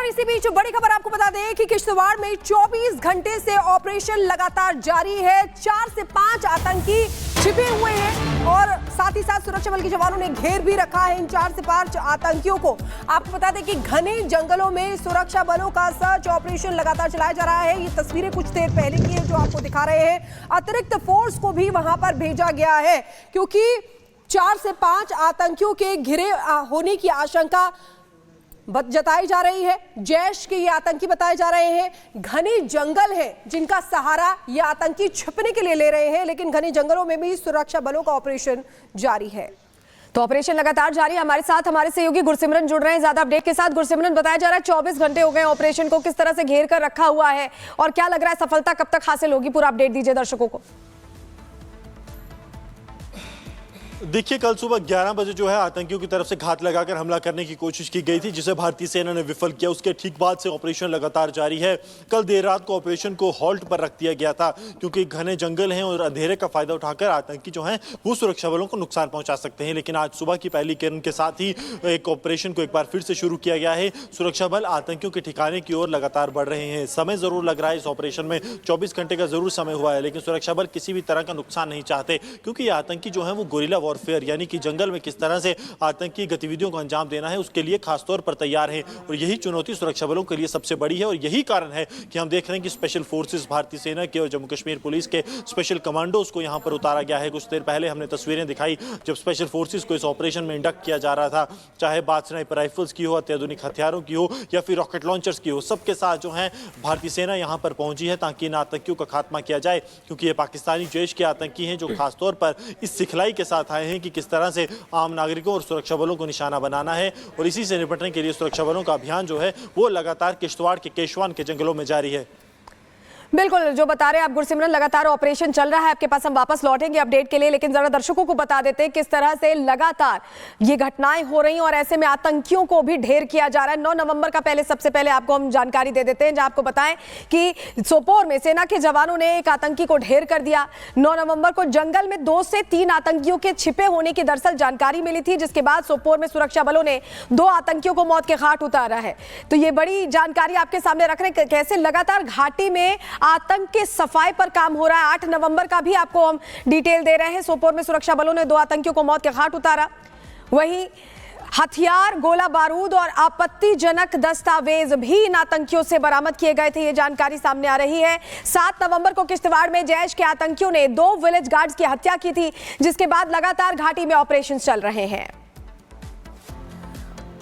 और इसी बीच बड़ी खबर आपको बता दें कि किश्तवाड़ में 24 घंटे से ऑपरेशन लगातार जारी है। 4 से 5 आतंकी छिपे हुए हैं और साथ ही साथ सुरक्षा बल के जवानों ने घेर भी रखा है इन 4 से 5 आतंकियों को। आपको बता दें कि घने जंगलों में सुरक्षा बलों का सर्च ऑपरेशन लगातार चलाया जा रहा है। ये तस्वीरें कुछ देर पहले की है जो आपको दिखा रहे हैं। अतिरिक्त फोर्स को भी वहां पर भेजा गया है क्योंकि 4 से 5 आतंकियों के घिरे होने की आशंका जताई जा रही है। जैश के ये आतंकी बताए जा रहे हैं। घने जंगल हैं जिनका सहारा ये आतंकी छिपने के लिए ले रहे हैं, लेकिन घने जंगलों में भी सुरक्षा बलों का ऑपरेशन जारी है। तो ऑपरेशन लगातार जारी है। हमारे साथ हमारे सहयोगी गुरसिमरन जुड़ रहे हैं ज्यादा अपडेट के साथ। गुरसिमरन, बताया जा रहा है 24 घंटे हो गए ऑपरेशन को, किस तरह से घेर कर रखा हुआ है और क्या लग रहा है सफलता कब तक हासिल होगी? पूरा अपडेट दीजिए दर्शकों को। देखिए, कल सुबह 11 बजे जो है आतंकियों की तरफ से घात लगाकर हमला करने की कोशिश की गई थी, जिसे भारतीय सेना ने विफल किया। उसके ठीक बाद से ऑपरेशन लगातार जारी है। कल देर रात को ऑपरेशन को हॉल्ट पर रख दिया गया था क्योंकि घने जंगल हैं और अंधेरे का फायदा उठाकर आतंकी जो हैं वो सुरक्षा बलों को नुकसान पहुंचा सकते हैं। लेकिन आज सुबह की पहली किरण के साथ ही एक ऑपरेशन को एक बार फिर से शुरू किया गया है। सुरक्षा बल आतंकियों के ठिकाने की ओर लगातार बढ़ रहे हैं। समय जरूर लग रहा है इस ऑपरेशन में, 24 घंटे का जरूर समय हुआ है, लेकिन सुरक्षा बल किसी भी तरह का नुकसान नहीं चाहते क्योंकि ये आतंकी जो है वो गोरिल्ला वॉरफेयर यानी कि जंगल में किस तरह से आतंकी गतिविधियों को अंजाम देना है उसके लिए खासतौर पर तैयार है। और यही चुनौती सुरक्षा बलों के लिए सबसे बड़ी है और यही कारण है कि हम देख रहे हैं कि स्पेशल फोर्सेस भारतीय सेना के और जम्मू कश्मीर पुलिस के स्पेशल कमांडोज को यहां पर उतारा गया है। कुछ देर पहले हमने तस्वीरें दिखाई जब स्पेशल फोर्सेस को इस ऑपरेशन में इंडक्ट किया जा रहा था, चाहे बात स्नाइपर राइफल्स की हो, अत्याधुनिक हथियारों की हो या फिर रॉकेट लॉन्चर्स की हो, सबके साथ जो है भारतीय सेना यहां पर पहुंची है ताकि इन आतंकियों का खात्मा किया जाए। क्योंकि ये पाकिस्तानी जैश के आतंकी हैं जो खासतौर पर इस सिखलाई के साथ आए हैं कि किस तरह से आम नागरिकों और सुरक्षा बलों को निशाना बनाना है। और इसी से निपटने के लिए सुरक्षा बलों का अभियान जो है वो लगातार किश्तवाड़ के केशवान के जंगलों में जारी है। बिल्कुल, जो बता रहे हैं आप गुरसिमरन, लगातार ऑपरेशन चल रहा है। आपके पास हम वापस लौटेंगे अपडेट के लिए, लेकिन जरा दर्शकों को बता देते हैं किस तरह से लगातार ये घटनाएं हो रही हैं और ऐसे में आतंकियों को भी ढेर किया जा रहा है। 9 नवंबर का सबसे पहले आपको हम जानकारी दे देते हैं, जहां आपको बताएं कि सोपोर में सेना के जवानों ने एक आतंकी को ढेर कर दिया। 9 नवंबर को जंगल में 2 से 3 आतंकियों के छिपे होने की दरअसल जानकारी मिली थी, जिसके बाद सोपोर में सुरक्षा बलों ने 2 आतंकियों को मौत के घाट उतारा है। तो ये बड़ी जानकारी आपके सामने रख रहे हैं कैसे लगातार घाटी में आतंक के सफाई पर काम हो रहा है। 8 नवंबर का भी आपको हम डिटेल दे रहे हैं। सोपोर में सुरक्षा बलों ने 2 आतंकियों को मौत के घाट उतारा। वहीं हथियार, गोला बारूद और आपत्तिजनक दस्तावेज भी इन आतंकियों से बरामद किए गए थे, ये जानकारी सामने आ रही है। 7 नवंबर को किश्तवाड़ में जैश के आतंकियों ने 2 विलेज गार्ड्स की हत्या की थी, जिसके बाद लगातार घाटी में ऑपरेशन चल रहे हैं।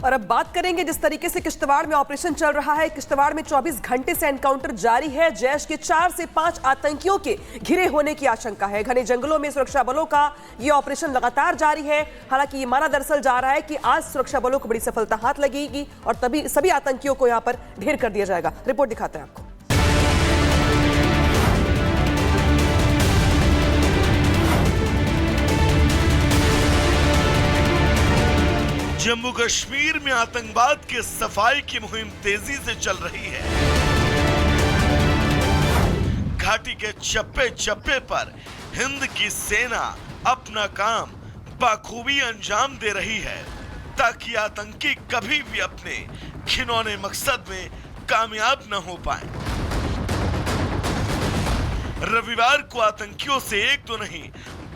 और अब बात करेंगे जिस तरीके से किश्तवाड़ में ऑपरेशन चल रहा है। किश्तवाड़ में 24 घंटे से एनकाउंटर जारी है। जैश के 4 से 5 आतंकियों के घिरे होने की आशंका है। घने जंगलों में सुरक्षा बलों का ये ऑपरेशन लगातार जारी है। हालांकि ये माना दरअसल जा रहा है कि आज सुरक्षा बलों को बड़ी सफलता हाथ लगेगी और तभी सभी आतंकियों को यहां पर ढेर कर दिया जाएगा। रिपोर्ट दिखाते हैं आपको। जम्मू कश्मीर में आतंकवाद के सफाई की मुहिम तेजी से चल रही है। घाटी के चप्पे चप्पे पर हिंद की सेना अपना काम बखूबी अंजाम दे रही है ताकि आतंकी कभी भी अपने घिनौने मकसद में कामयाब न हो पाए। रविवार को आतंकियों से 1-2 नहीं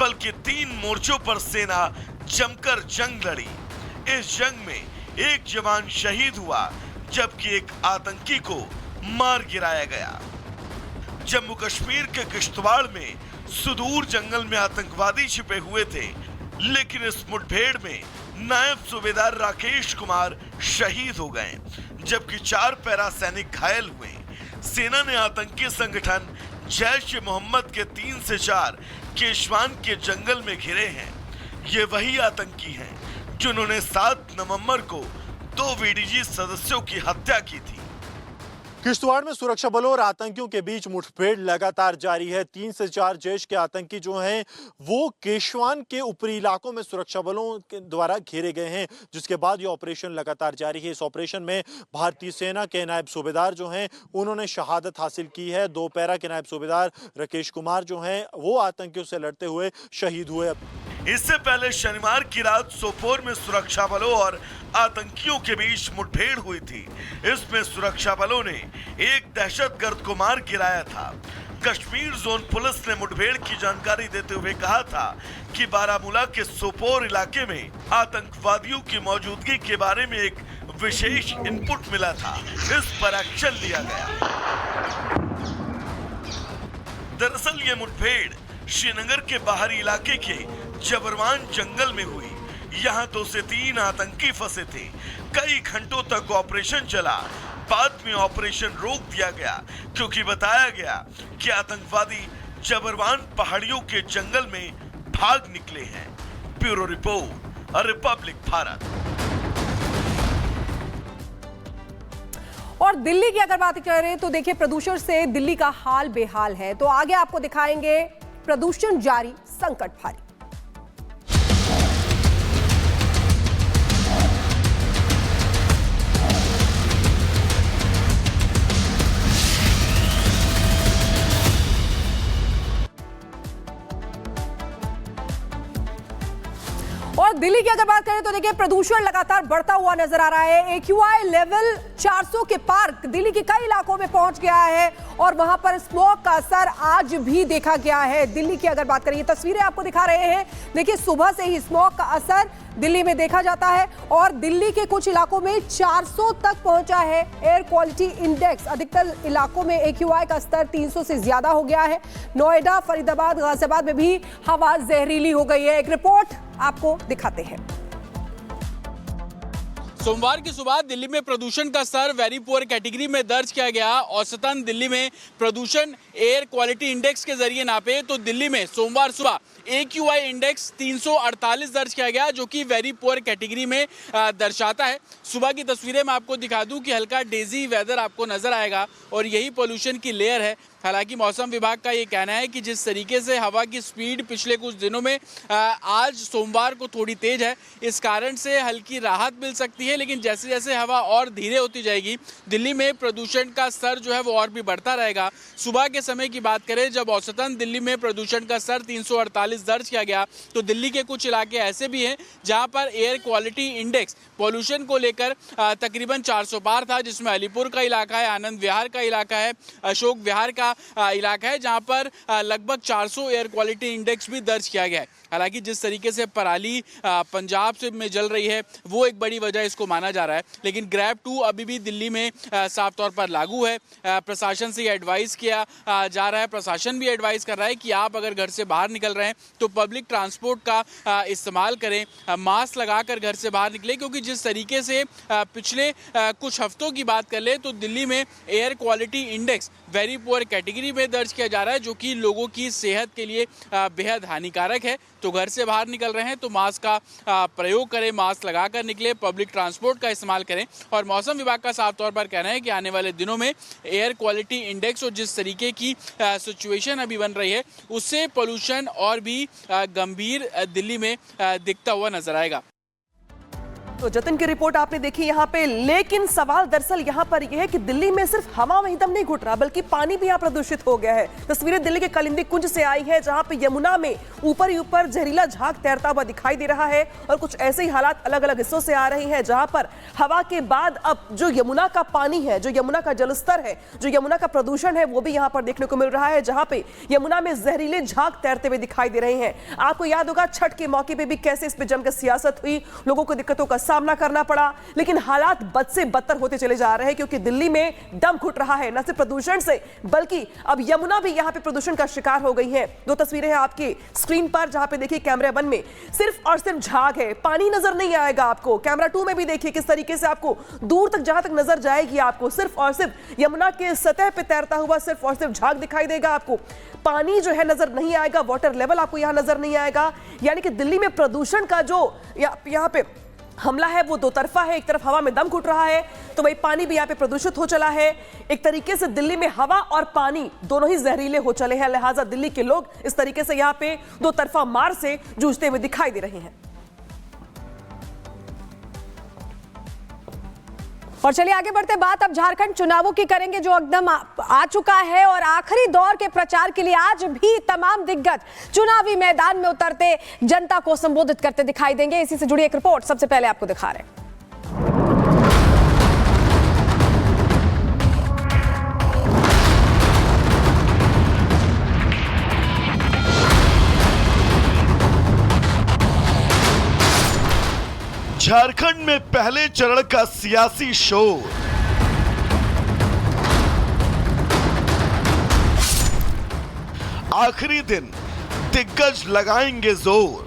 बल्कि 3 मोर्चों पर सेना जमकर जंग लड़ी। इस जंग में एक जवान शहीद हुआ जबकि एक आतंकी को मार गिराया गया। जम्मू कश्मीर के किश्तवाड़ में सुदूर जंगल में आतंकवादी छिपे हुए थे, लेकिन इस मुठभेड़ में नायब सूबेदार राकेश कुमार शहीद हो गए जबकि 4 पैरा सैनिक घायल हुए। सेना ने आतंकी संगठन जैश मोहम्मद के 3 से 4 केशवान के जंगल में घिरे हैं। ये वही आतंकी हैं जिन्होंने 7 नवंबर को 2 वीडीजी सदस्यों की हत्या की थी। किश्तवाड़ में सुरक्षा बलों और आतंकियों के बीच मुठभेड़ लगातार जारी है। 3 से 4 जैश के आतंकी जो हैं वो केशवान के ऊपरी इलाकों में सुरक्षा बलों के द्वारा घेरे गए हैं, जिसके बाद ये ऑपरेशन लगातार जारी है। इस ऑपरेशन में भारतीय सेना के नायब सूबेदार जो हैं उन्होंने शहादत हासिल की है। 2 पैरा के नायब सूबेदार राकेश कुमार जो हैं वो आतंकियों से लड़ते हुए शहीद हुए। इससे पहले शनिवार की रात सोपोर में सुरक्षा बलों और आतंकियों के बीच मुठभेड़ हुई थी। इसमें सुरक्षा बलों ने एक दहशतगर्द को मार गिराया था। कश्मीर जोन पुलिस ने मुठभेड़ की जानकारी देते हुए कहा था कि बारामूला के सोपोर इलाके में आतंकवादियों की मौजूदगी के बारे में एक विशेष इनपुट मिला था। इस पर एक्शन लिया गया। दरअसल ये मुठभेड़ श्रीनगर के बाहरी इलाके के जबरवान जंगल में हुई। यहाँ 2 से 3 आतंकी फंसे थे। कई घंटों तक ऑपरेशन चला। बाद में ऑपरेशन रोक दिया गया क्योंकि बताया गया कि आतंकवादी जबरवान पहाड़ियों के जंगल में भाग निकले हैं। Bureau report, Republic Bharat. और दिल्ली की अगर बात करें तो देखिए, प्रदूषण से दिल्ली का हाल बेहाल है। तो आगे आपको दिखाएंगे प्रदूषण जारी, संकट भारी। और दिल्ली की अगर बात करें तो देखिए, प्रदूषण लगातार बढ़ता हुआ नजर आ रहा है। AQI लेवल 400 के पार दिल्ली के कई इलाकों में पहुंच गया है और वहां पर स्मॉग का असर आज भी देखा गया है। दिल्ली की अगर बात करें, ये तस्वीरें आपको दिखा रहे हैं। देखिए, सुबह से ही स्मॉग का असर दिल्ली में देखा जाता है और दिल्ली के कुछ इलाकों में 400 तक पहुंचा है एयर क्वालिटी इंडेक्स। अधिकतर इलाकों में AQI का स्तर 300 से ज्यादा हो गया है। नोएडा, फरीदाबाद, गाजियाबाद में भी हवा जहरीली हो गई है। एक रिपोर्ट आपको दिखाते हैं। सोमवार की सुबह दिल्ली में प्रदूषण का स्तर वेरी पुअर कैटेगरी में दर्ज किया गया। औसतन दिल्ली में प्रदूषण एयर क्वालिटी इंडेक्स के जरिए नापे तो दिल्ली में सोमवार सुबह AQI इंडेक्स 348 दर्ज किया गया, जो कि वेरी पुअर कैटेगरी में दर्शाता है। सुबह की तस्वीरें मैं आपको दिखा दूं कि हल्का डेजी वेदर आपको नजर आएगा और यही पोल्यूशन की लेयर है। हालांकि मौसम विभाग का ये कहना है कि जिस तरीके से हवा की स्पीड पिछले कुछ दिनों में आज सोमवार को थोड़ी तेज है, इस कारण से हल्की राहत मिल सकती है। लेकिन जैसे जैसे हवा और धीरे होती जाएगी, दिल्ली में प्रदूषण का स्तर जो है वो और भी बढ़ता रहेगा। सुबह के समय की बात करें, जब औसतन दिल्ली में प्रदूषण का स्तर 348 दर्ज किया गया, तो दिल्ली के कुछ इलाके ऐसे भी हैं जहां पर एयर क्वालिटी इंडेक्स पॉल्यूशन को लेकर तकरीबन 400 पार था, जिसमें अलीपुर का इलाका है, आनंद विहार का इलाका है, अशोक विहार का इलाका है, जहां पर लगभग 400 एयर क्वालिटी इंडेक्स भी दर्ज किया गया है। हालांकि जिस तरीके से पराली पंजाब से में जल रही है, वो एक बड़ी वजह इसको माना जा रहा है। लेकिन ग्रैब 2 अभी भी दिल्ली में साफ तौर पर लागू है। प्रशासन से एडवाइस किया जा रहा है, प्रशासन भी एडवाइस कर रहा है कि आप अगर घर से बाहर निकल रहे हैं तो पब्लिक ट्रांसपोर्ट का इस्तेमाल करें, मास्क लगाकर घर से बाहर निकलें, क्योंकि जिस तरीके से पिछले कुछ हफ्तों की बात कर ले तो दिल्ली में air quality index very poor category में दर्ज किया जा रहा है, जो कि लोगों की सेहत के लिए बेहद हानिकारक है। तो घर से बाहर निकल रहे हैं तो मास्क का प्रयोग करें, मास्क लगाकर निकले, पब्लिक ट्रांसपोर्ट का इस्तेमाल करें। और मौसम विभाग का साफ तौर पर कहना है कि आने वाले दिनों में एयर क्वालिटी इंडेक्स और जिस तरीके की सिचुएशन अभी बन रही है, उससे पोल्यूशन और भी गंभीर दिल्ली में दिखता हुआ नजर आएगा। तो जतिन की रिपोर्ट आपने देखी यहाँ पे, लेकिन सवाल दरअसल यहाँ पर यह है कि दिल्ली में सिर्फ हवा में ही दम नहीं घुट रहा, बल्कि पानी भी यहाँ प्रदूषित हो गया है। तस्वीरें दिल्ली के कलिंदी कुंज से आई है, जहाँ पे यमुना में ऊपर ही ऊपर जहरीला झाग तैरता हुआ दिखाई दे रहा है और कुछ ऐसे ही हालात अलग अलग हिस्सों से आ रही हैं, जहाँ पर हवा के बाद अब जो यमुना का पानी है, जो यमुना का जलस्तर है, जो यमुना का प्रदूषण है, वो भी यहाँ पर देखने को मिल रहा है, जहाँ पे यमुना में जहरीले झाग तैरते हुए दिखाई दे रहे हैं। आपको याद होगा छठ के मौके पर भी कैसे इस पे जमकर सियासत हुई, लोगों को दिक्कतों का सामना करना पड़ा, लेकिन हालात बद से बदतर होते चले जा रहे हैं, क्योंकि दिल्ली में दम घुट रहा है, न सिर्फ प्रदूषण से बल्कि अब यमुना भी यहां पे प्रदूषण का शिकार हो गई है। 2 तस्वीरें हैं आपकी स्क्रीन पर, जहां पे देखिए कैमरा 1 में सिर्फ और सिर्फ झाग है, पानी नजर नहीं आएगा आपको। कैमरा 2 में भी देखिए किस तरीके से आपको दूर तक, जहां तक नजर जाएगी, आपको सिर्फ और सिर्फ यमुना के सतह पे तैरता हुआ सिर्फ और सिर्फ झाग दिखाई देगा। आपको पानी जो है नजर नहीं आएगा, वाटर लेवल आपको यहां नजर नहीं आएगा। यानी कि दिल्ली में प्रदूषण का जो यहां पे हमला है वो 2 तरफा है। एक तरफ हवा में दम घुट रहा है तो वही पानी भी यहाँ पे प्रदूषित हो चला है। एक तरीके से दिल्ली में हवा और पानी दोनों ही जहरीले हो चले हैं, लिहाजा दिल्ली के लोग इस तरीके से यहाँ पे 2 तरफा मार से जूझते हुए दिखाई दे रहे हैं। और चलिए आगे बढ़ते, बात अब झारखंड चुनावों की करेंगे जो एकदम आ चुका है और आखिरी दौर के प्रचार के लिए आज भी तमाम दिग्गज चुनावी मैदान में उतरते जनता को संबोधित करते दिखाई देंगे। इसी से जुड़ी एक रिपोर्ट सबसे पहले आपको दिखा रहे हैं। झारखंड में पहले चरण का सियासी शोर। आखिरी दिन दिग्गज लगाएंगे जोर।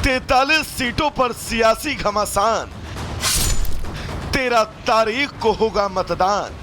तैंतालीस सीटों पर सियासी घमासान। 13 तारीख को होगा मतदान।